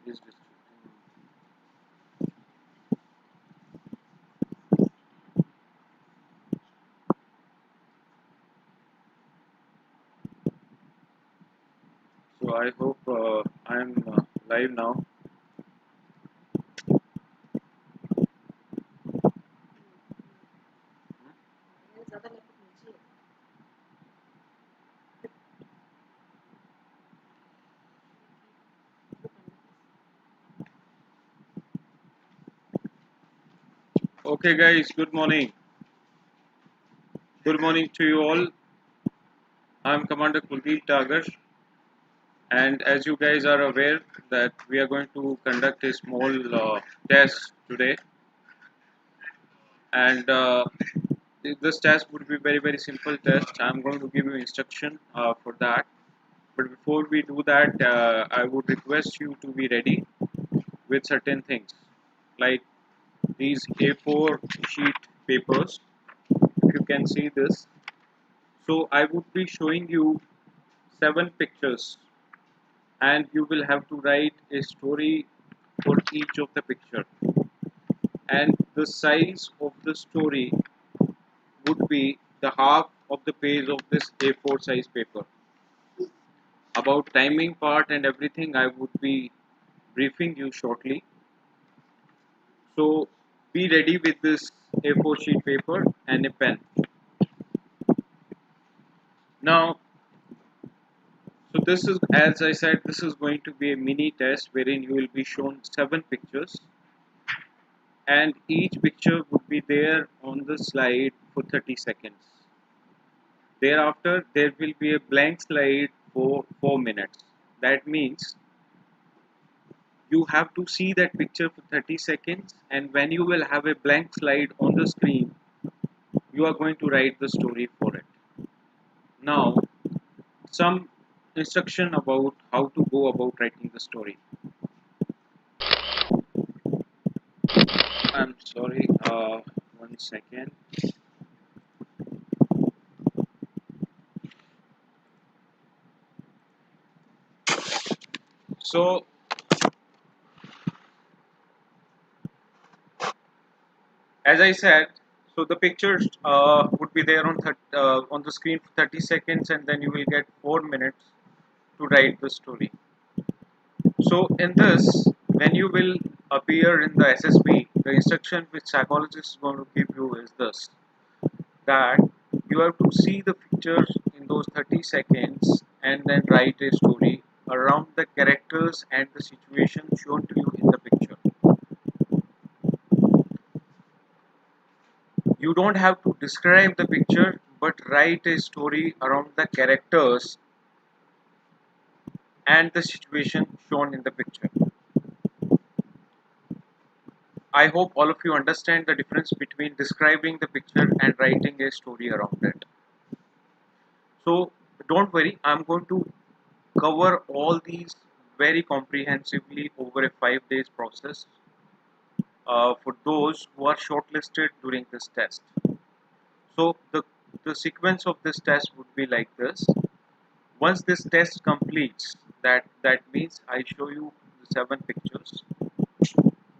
is restricting. So I hope I'm live now. Okay, guys. Good morning. Good morning to you all. I'm Commander Kuldeep Tagar, and as you guys are aware that we are going to conduct a small test today, and this test would be very simple test. I'm going to give you instruction for that. But before we do that, I would request you to be ready with certain things like these A4 sheet papers. If you can see this, so I would be showing you 7 pictures, and you will have to write a story for each of the picture. And the size of the story would be the half of the page of this A4 size paper. About timing part and everything, I would be briefing you shortly. So be ready with this A4 sheet paper and a pen. Now, so this is, as I said, this is going to be a mini test wherein you will be shown 7 pictures, and each picture would be there on the slide for 30 seconds. Thereafter, there will be a blank slide for 4 minutes. That means you have to see that picture for 30 seconds, and when you will have a blank slide on the screen, you are going to write the story for it. Now, some instruction about how to go about writing the story. I'm sorry, 1 second. So, as I said, so the pictures would be there on the screen for 30 seconds, and then you will get 4 minutes to write the story. So in this, when you will appear in the SSB, the instruction which psychologist is going to give you is this: that you have to see the pictures in those 30 seconds and then write a story around the characters and the situation shown to you in the picture. You don't have to describe the picture, but write a story around the characters and the situation shown in the picture. I hope all of you understand the difference between describing the picture and writing a story around it. So don't worry, I'm going to cover all these very comprehensively over a 5 days process for those who are shortlisted during this test. So the sequence of this test would be like this. Once this test completes, that means I show you the 7 pictures,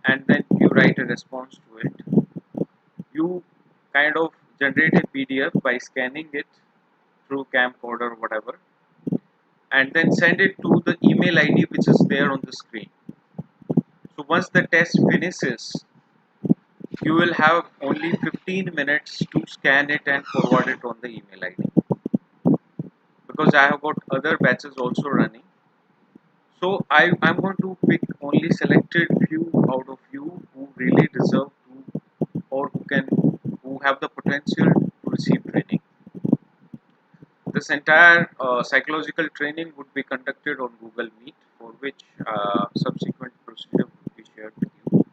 and then you write a response to it. You kind of generate a PDF by scanning it through camcorder or whatever, and then send it to the email ID which is there on the screen. So once the test finishes, you will have only 15 minutes to scan it and forward it on the email ID, because I have got other batches also running. So I'm going to pick only selected few out of you who really deserve to, or who have the potential to receive training. This entire psychological training would be conducted on Google Meet, for which subsequent procedure would be shared with you.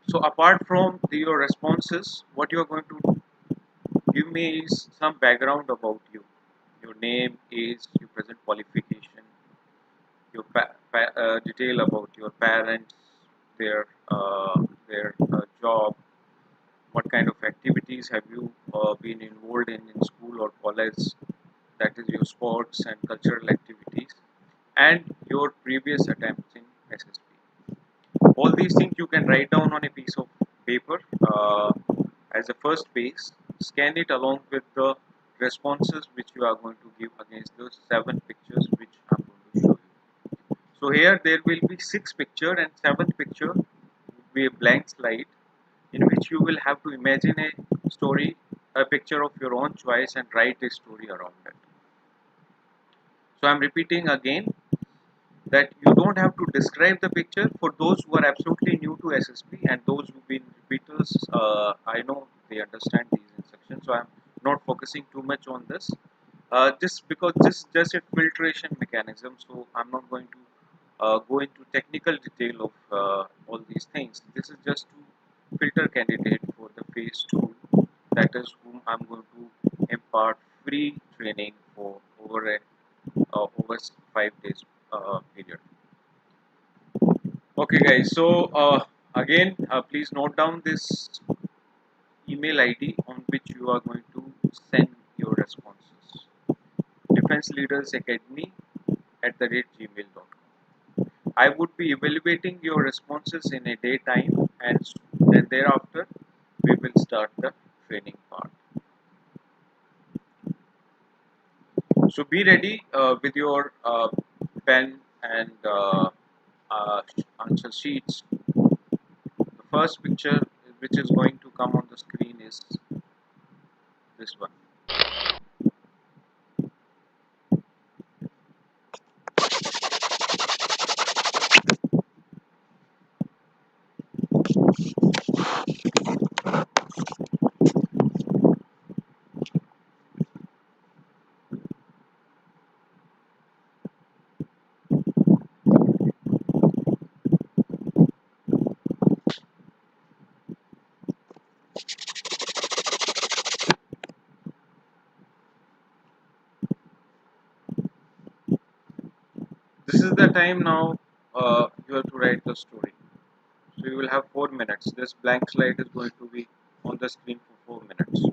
So apart from your responses, what you are going to give me is some background about you: your name, age, your present qualification, your detail about your parents, their job, what kind of activities have you been involved in school or college, that is your sports and cultural activities, and your previous attempts in SSP. All these things you can write down on a piece of paper as a first base, scan it along with the responses which you are going to give against those 7 pictures which I'm going to show you. So here there will be 6 picture, and 7th picture will be a blank slide in which you will have to imagine a story, a picture of your own choice, and write a story around it. So I'm repeating again that you don't have to describe the picture. For those who are absolutely new to SSP and those who've been repeaters, I know they understand these instructions, so I'm not focusing too much on this. Just because this is just a filtration mechanism, so I'm not going to go into technical detail of all these things. This is just to filter candidate for the phase 2, that is whom I'm going to impart free training for over 5 days period. Okay, guys. So again, please note down this email ID on which you are going to send your responses. Defense Leaders Academy @gmail.com. I would be evaluating your responses in a day time, and then thereafter we will start the training part. So be ready with your pen and answer sheets. The first picture which is going to come on the screen is this one. This is the time now you have to write the story. So you will have 4 minutes. This blank slide is going to be on the screen for 4 minutes.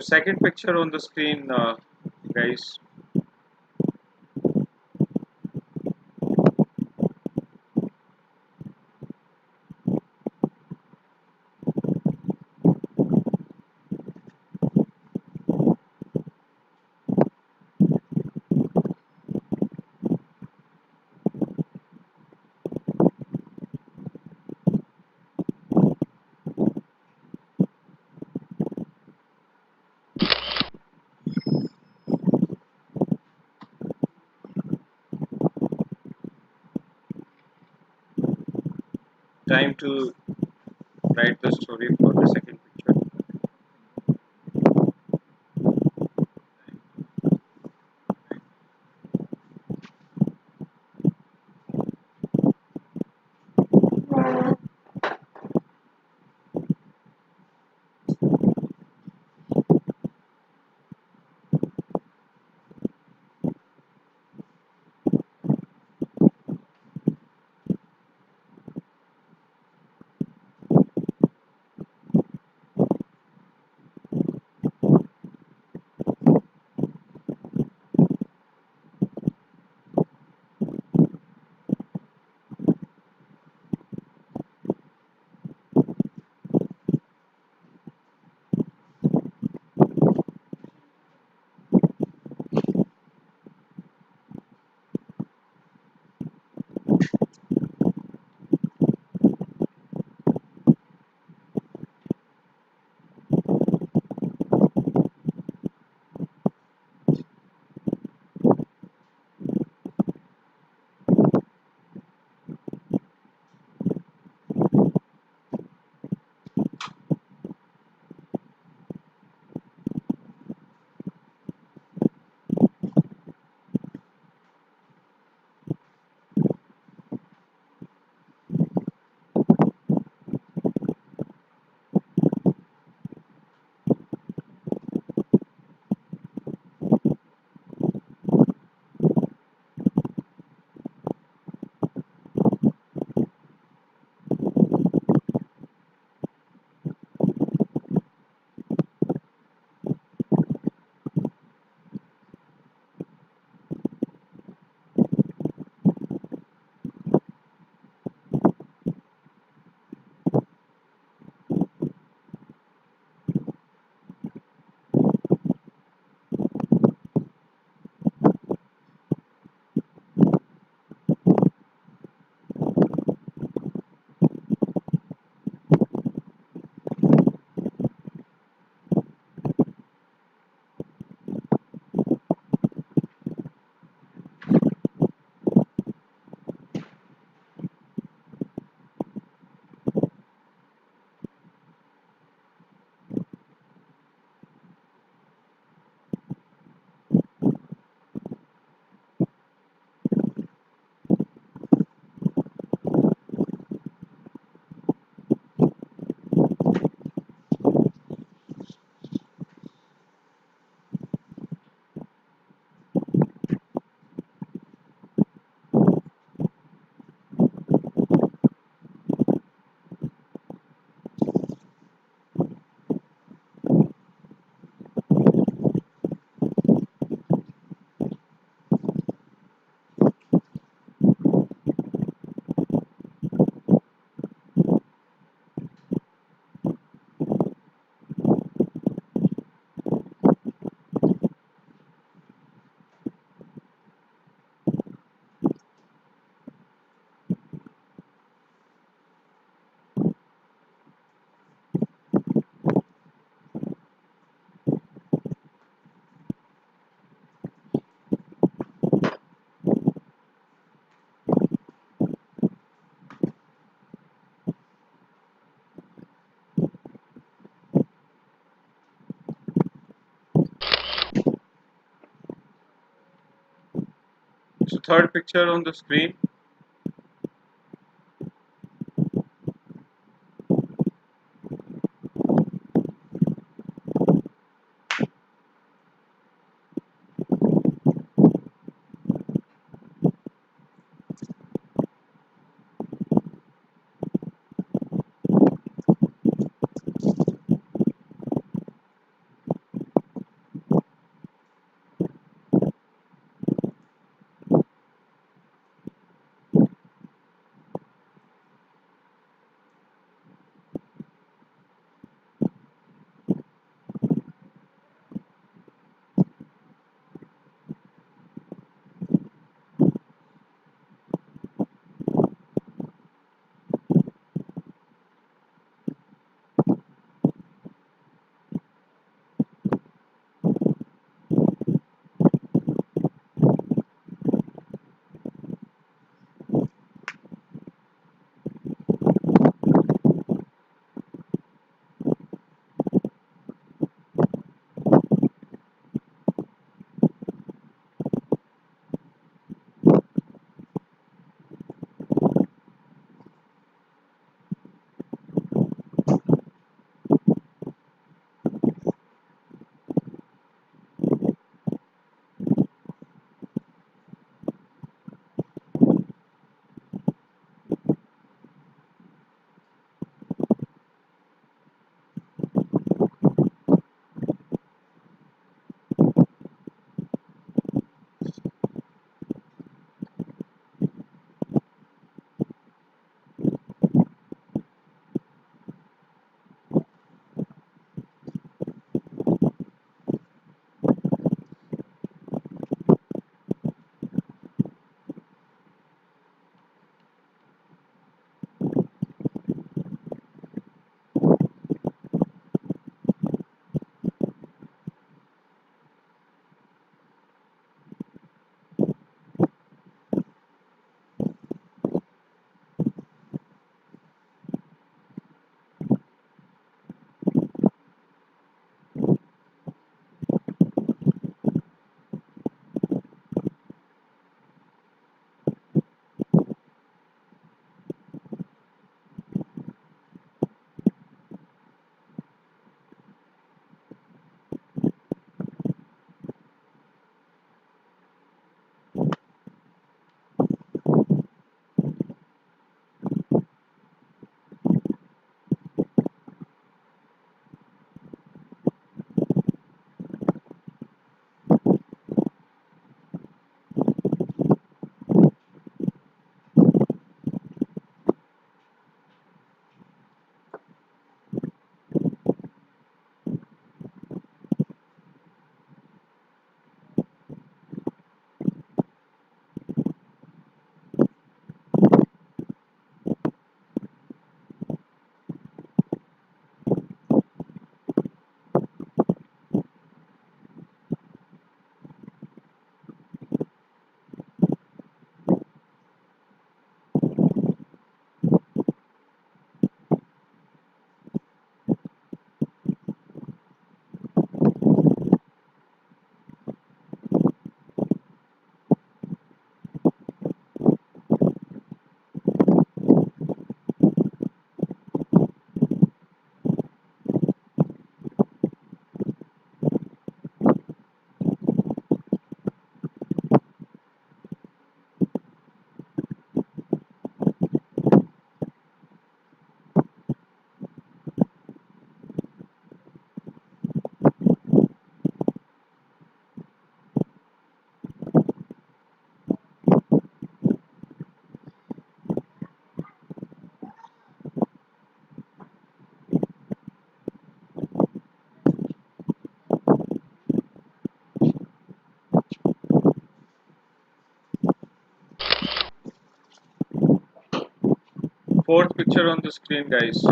So second picture on the screen, guys. Time to write the story for the second picture. So third picture on the screen. fourth picture on the screen, guys.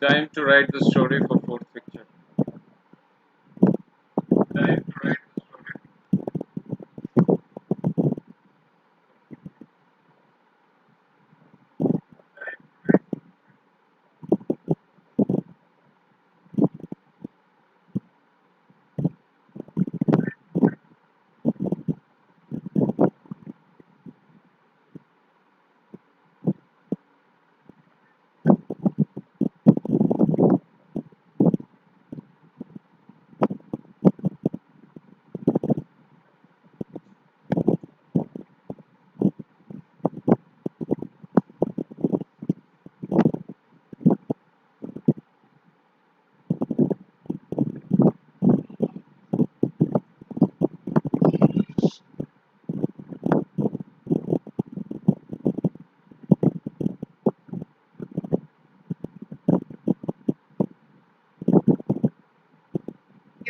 Time to write the story for fourth picture. Time to write the story.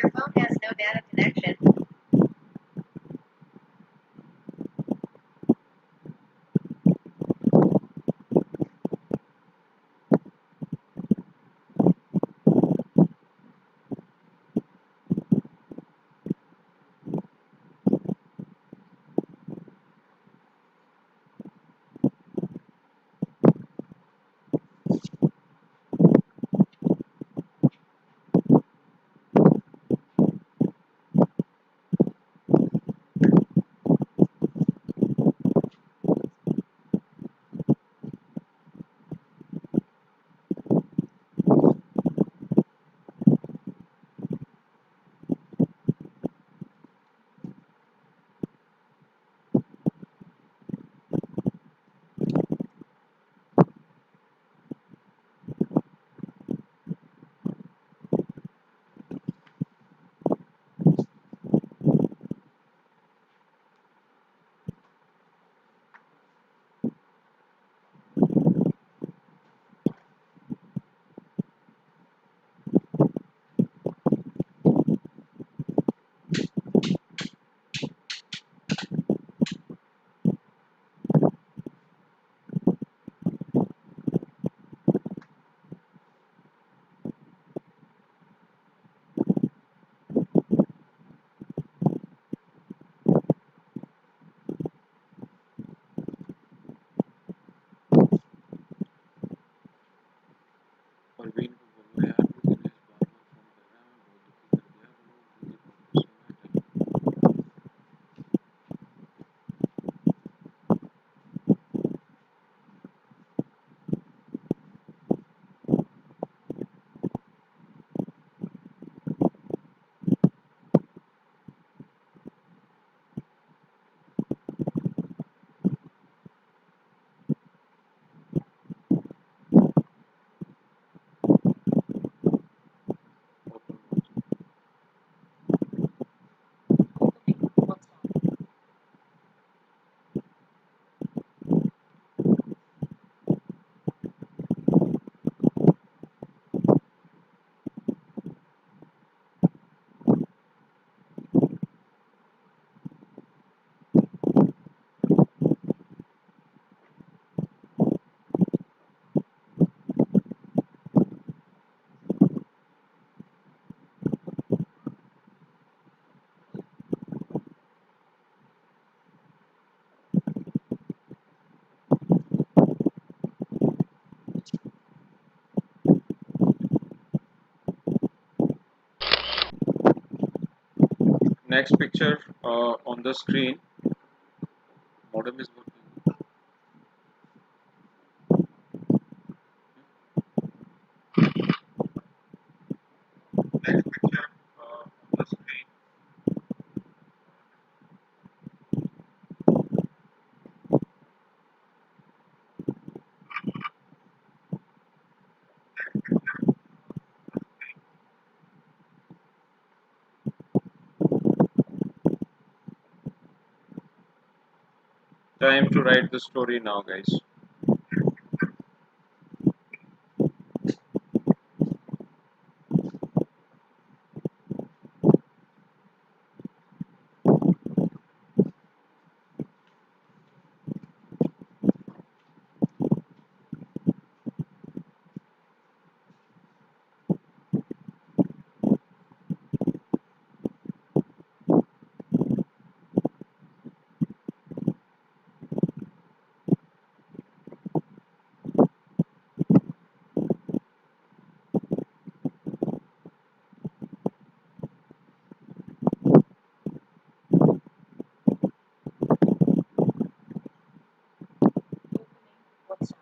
Your phone has no data connection. Parveen को बोलो यार वो दिनेश बार बार phone कर रहा है मैं बहुत दुखी कर दिया वो मुझे बहुत गुस्से में है। Next picture on the screen. Modem is working. Next picture on the screen. Time to write the story now, guys. WhatsApp.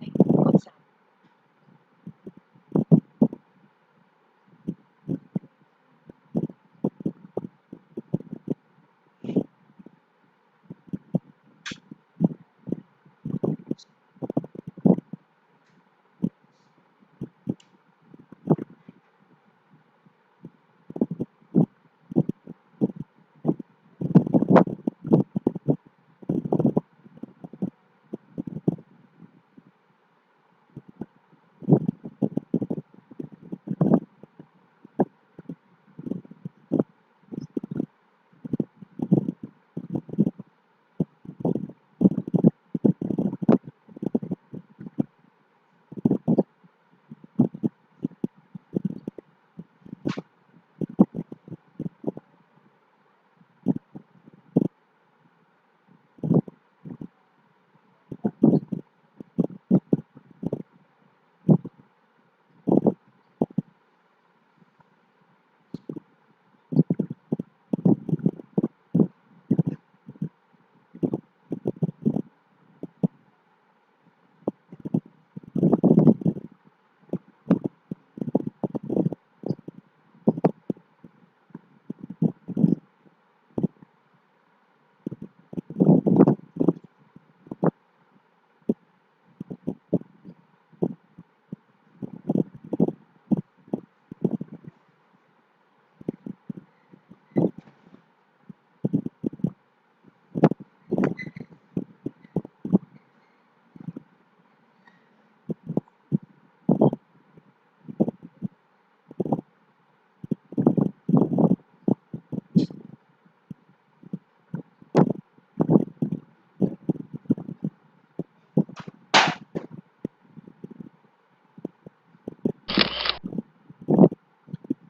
Opening WhatsApp.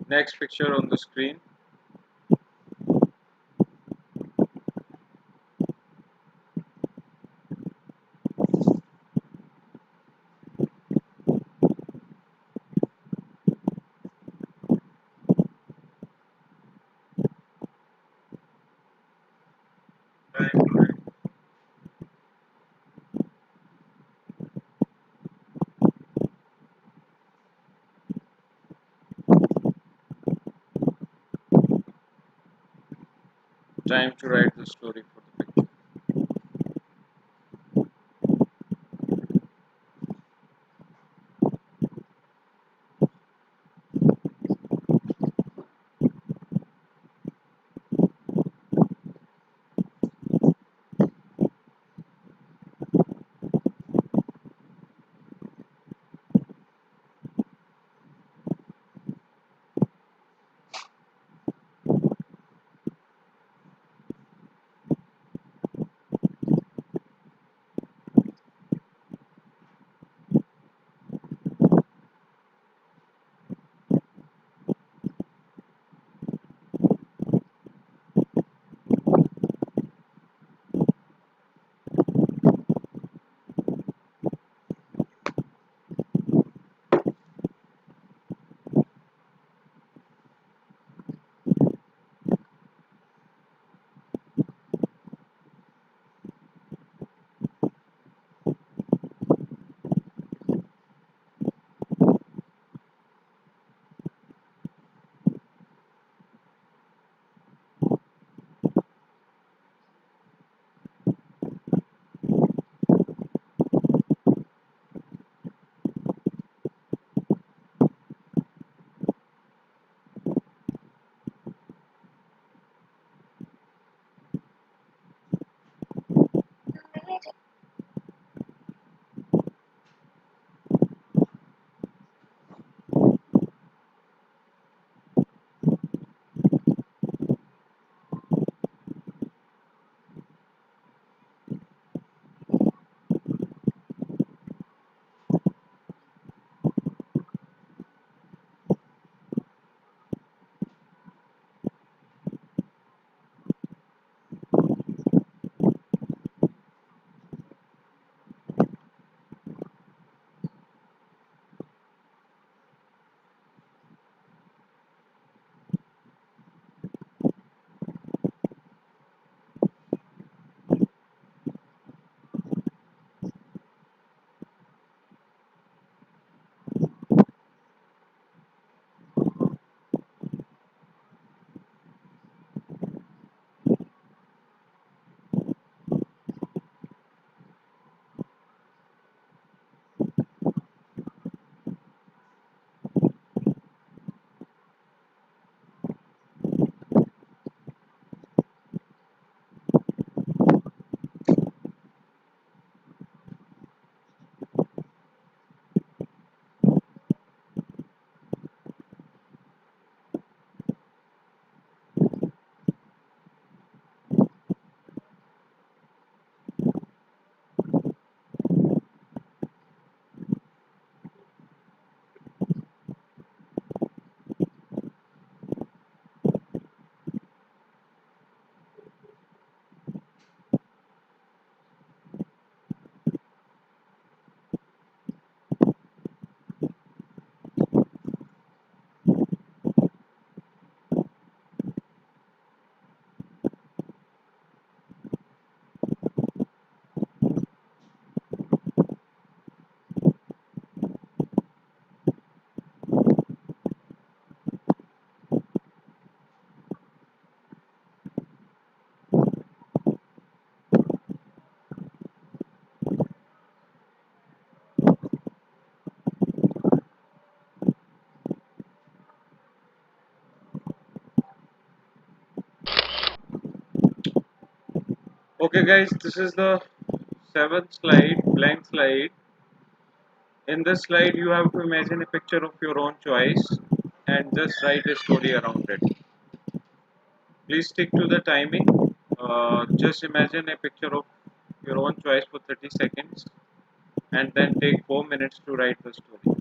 Next picture on the screen. Time to write. Time to write the story for the picture. Okay, guys, this is the seventh slide, blank slide. In this slide, you have to imagine a picture of your own choice and just write a story around it. Please stick to the timing. Just imagine a picture of your own choice for 30 seconds and then take 4 minutes to write the story.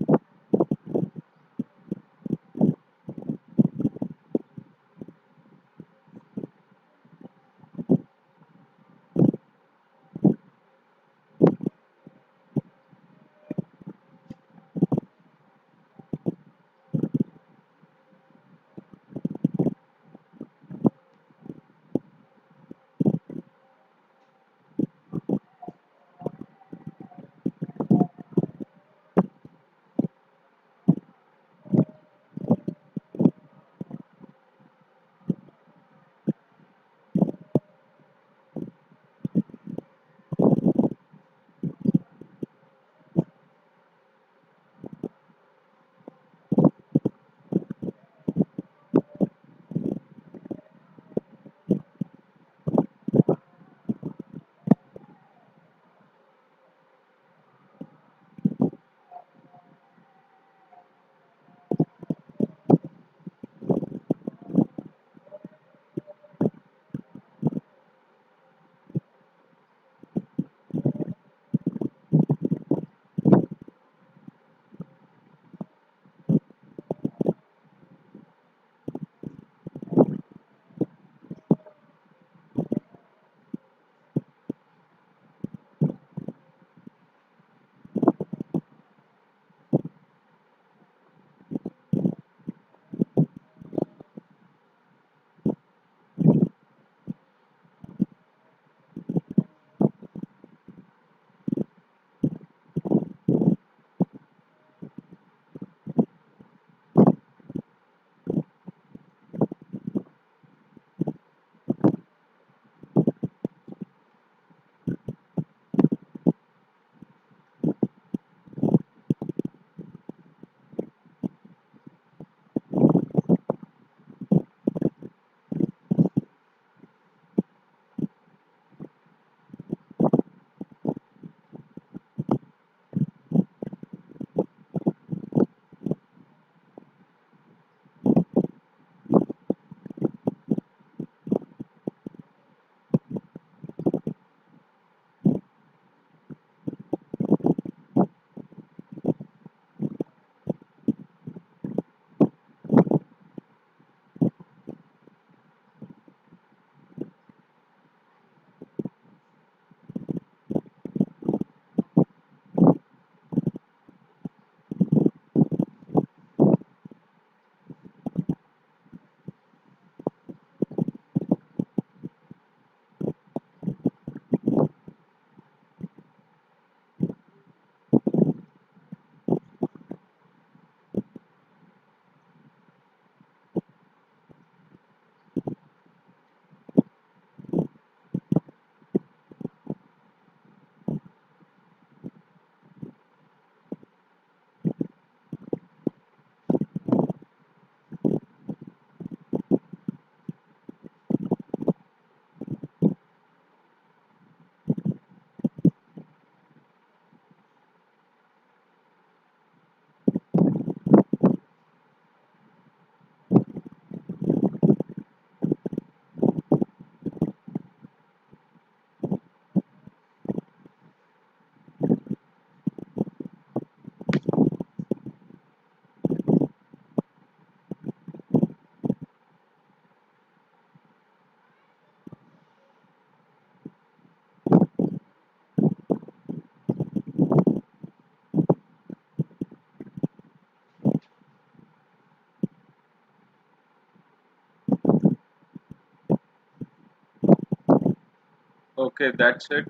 Okay, that's it.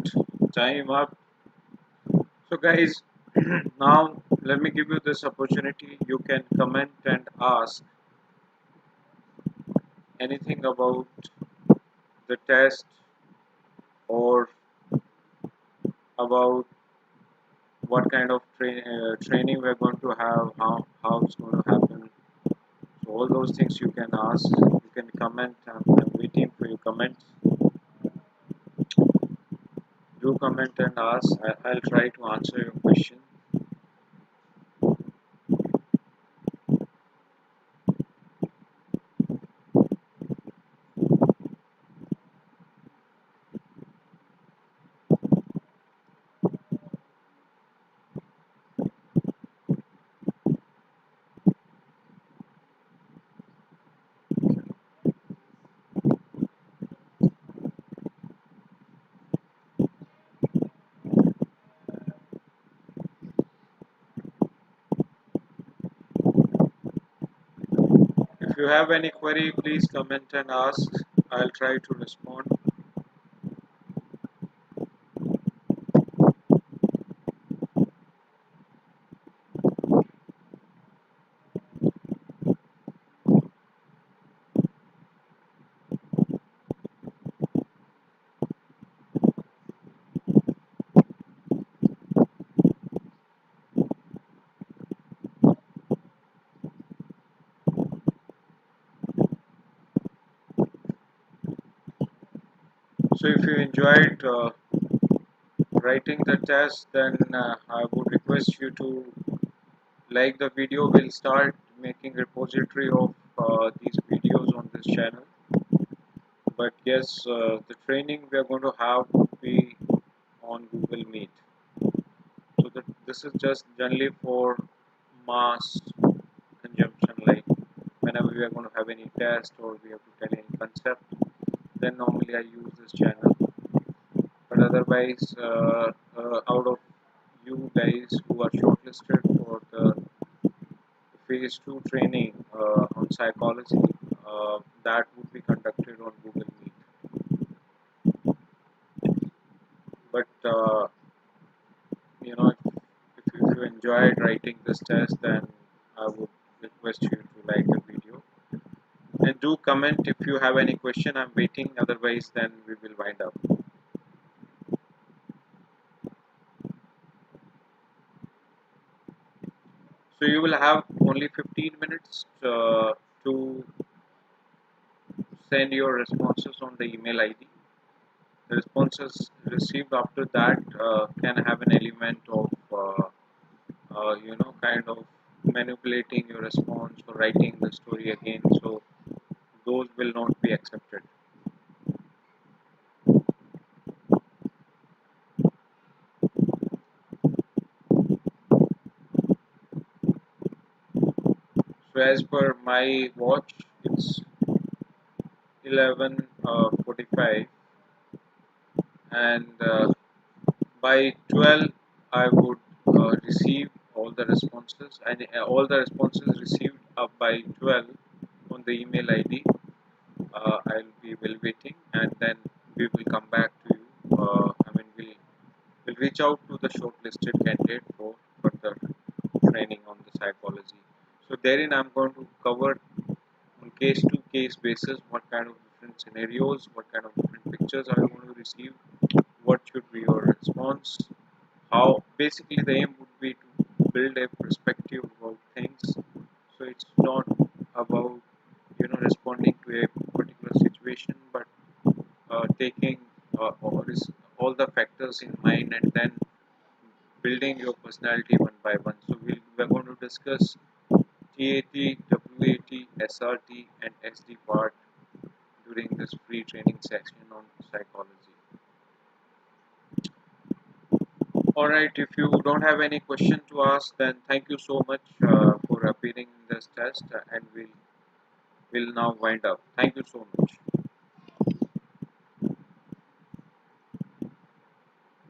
Time up. So, guys, now let me give you this opportunity. You can comment and ask anything about the test or about what kind of training we're going to have, how it's going to happen. So all those things you can ask, you can comment. I'm waiting for your comments. do comment and ask. I'll try to answer your question. If you have any query, please comment and ask. I'll try to respond. So if you enjoyed writing the test, then I would request you to like the video. We'll start making repository of these videos on this channel. But yes, the training we are going to have would be on Google Meet. So that this is just generally for mass consumption, like whenever we are going to have any test or we have to tell any concept, then normally I use this channel. But otherwise, out of you guys who are shortlisted for the phase 2 training on psychology, that would be conducted on Google Meet. But if you enjoyed writing this test, then I would request you to like the video and do comment if you have any question. I'm waiting. Otherwise, then we will wind up. So you will have only 15 minutes to send your responses on the email ID. The responses received after that can have an element of kind of manipulating your response or writing the story again. So those will not be accepted. So as per my watch, it's 11:45, and by 12 I would receive all the responses, and all the responses received up by 12 on the email ID. I'll be evaluating, and then we will come back to you. We'll reach out to the shortlisted candidate for further training on the psychology. So therein I'm going to cover on case to case basis what kind of different scenarios, what kind of different pictures are you going to receive, what should be your response, how basically the aim would be to build a perspective about things. So it's not about responding to a particular situation, but taking all the factors in mind and then building your personality one by one. So we're going to discuss TAT, WAT, SRT, and SD part during this free training section on psychology. Alright, if you don't have any question to ask, then thank you so much for appearing in this test, and we'll now wind up. Thank you so much.